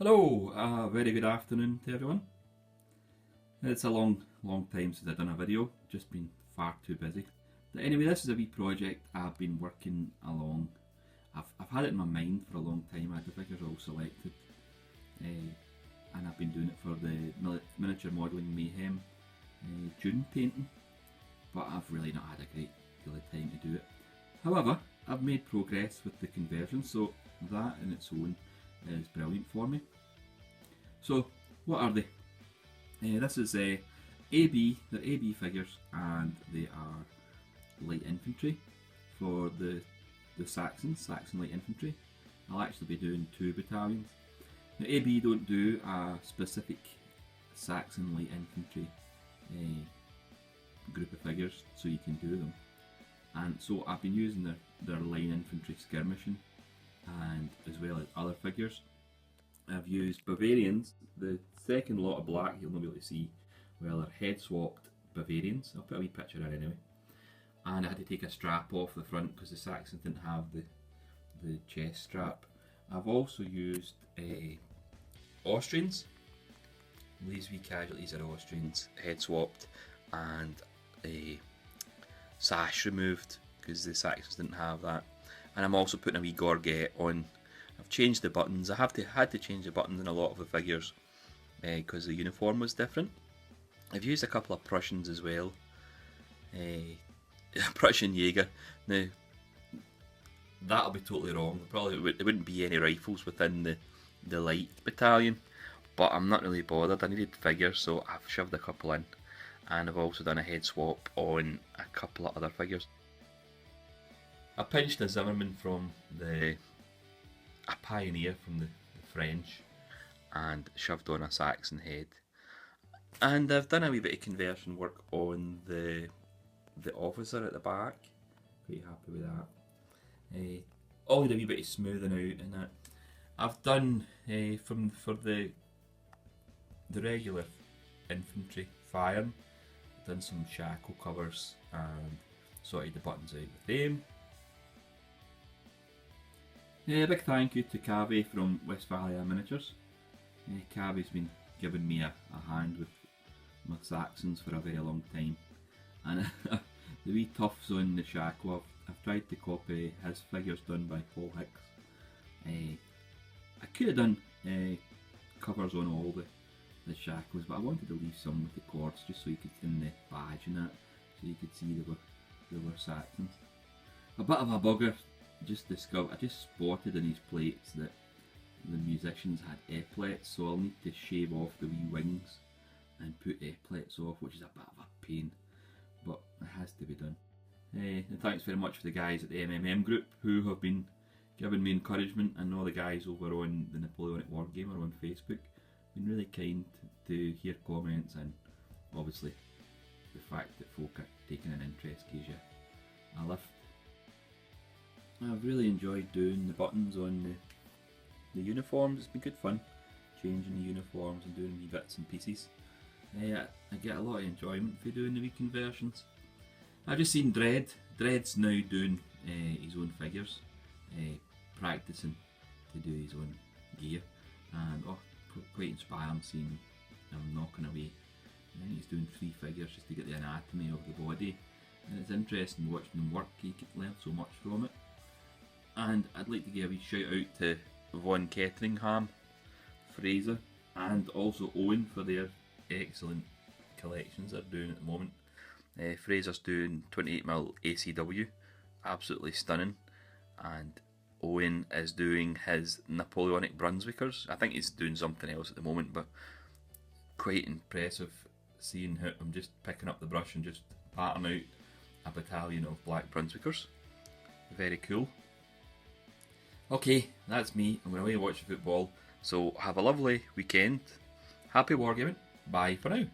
Hello, very good afternoon to everyone. It's a long time since I've done a video, just been far too busy. But anyway, this is a wee project I've been working along. I've had it in my mind for a long time. I had the figures all selected, and I've been doing it for the Miniature Modelling Mayhem June painting, but I've really not had a great deal of time to do it. However, I've made progress with the conversion, so that in its own is brilliant for me. So, what are they? This is AB, they're AB figures, and they are light infantry for the Saxon Light Infantry. I'll actually be doing 2 battalions. Now, AB don't do a specific Saxon Light Infantry group of figures, so you can do them. And so I've been using their line infantry skirmishing, and as well as other figures. I've used Bavarians, the second lot of black you'll not be able to see, well, they're head swapped Bavarians. I'll put a wee picture there anyway. And I had to take a strap off the front because the Saxons didn't have the chest strap. I've also used Austrians. These wee casualties are Austrians, head swapped, and a sash removed because the Saxons didn't have that. And I'm also putting a wee gorget on. I've changed the buttons. I had to change the buttons in a lot of the figures because the uniform was different. I've used a couple of Prussians as well. Prussian Jaeger. Now, that'll be totally wrong. Probably there wouldn't be any rifles within the light battalion, but I'm not really bothered. I needed figures, so I've shoved a couple in. And I've also done a head swap on a couple of other figures. I pinched a Zimmerman from a Pioneer from the French and shoved on a Saxon head. And I've done a wee bit of conversion work on the officer at the back. Pretty happy with that. All need a wee bit of smoothing out and that. I've done for the regular infantry firing. I've done some shackle covers and sorted the buttons out with them. A big thank you to Cavi from Westphalia Miniatures. Cavi's been giving me a hand with my Saxons for a very long time, and the wee tufts on the shackle, I've tried to copy his figures done by Paul Hicks. I could have done covers on all the shackles, but I wanted to leave some with the cords just so you could, in the badge and that, so you could see they were Saxons. A bit of a bugger. I just spotted in these plates that the musicians had epaulets, so I'll need to shave off the wee wings and put epaulets off, which is a bit of a pain, but it has to be done. And thanks very much for the guys at the MMM group who have been giving me encouragement, and all the guys over on the Napoleonic Wargamer on Facebook. Been really kind to hear comments, and obviously the fact that folk are taking an interest gives you a lift. I've really enjoyed doing the buttons on the uniforms. It's been good fun changing the uniforms and doing wee bits and pieces. I get a lot of enjoyment for doing the wee conversions. I've just seen Dread's now doing his own figures, practicing to do his own gear, and quite inspiring seeing him knocking away. I think he's doing 3 figures just to get the anatomy of the body, and it's interesting watching him work. You can learn so much from it. And I'd like to give a wee shout out to Von Ketteringham, Fraser, and also Owen for their excellent collections they're doing at the moment. Fraser's doing 28mm ACW, absolutely stunning, and Owen is doing his Napoleonic Brunswickers. I think he's doing something else at the moment, but quite impressive seeing him just picking up the brush and just patting out a battalion of black Brunswickers. Very cool. Okay, that's me. I'm going away to watch the football. So have a lovely weekend. Happy wargaming. Bye for now.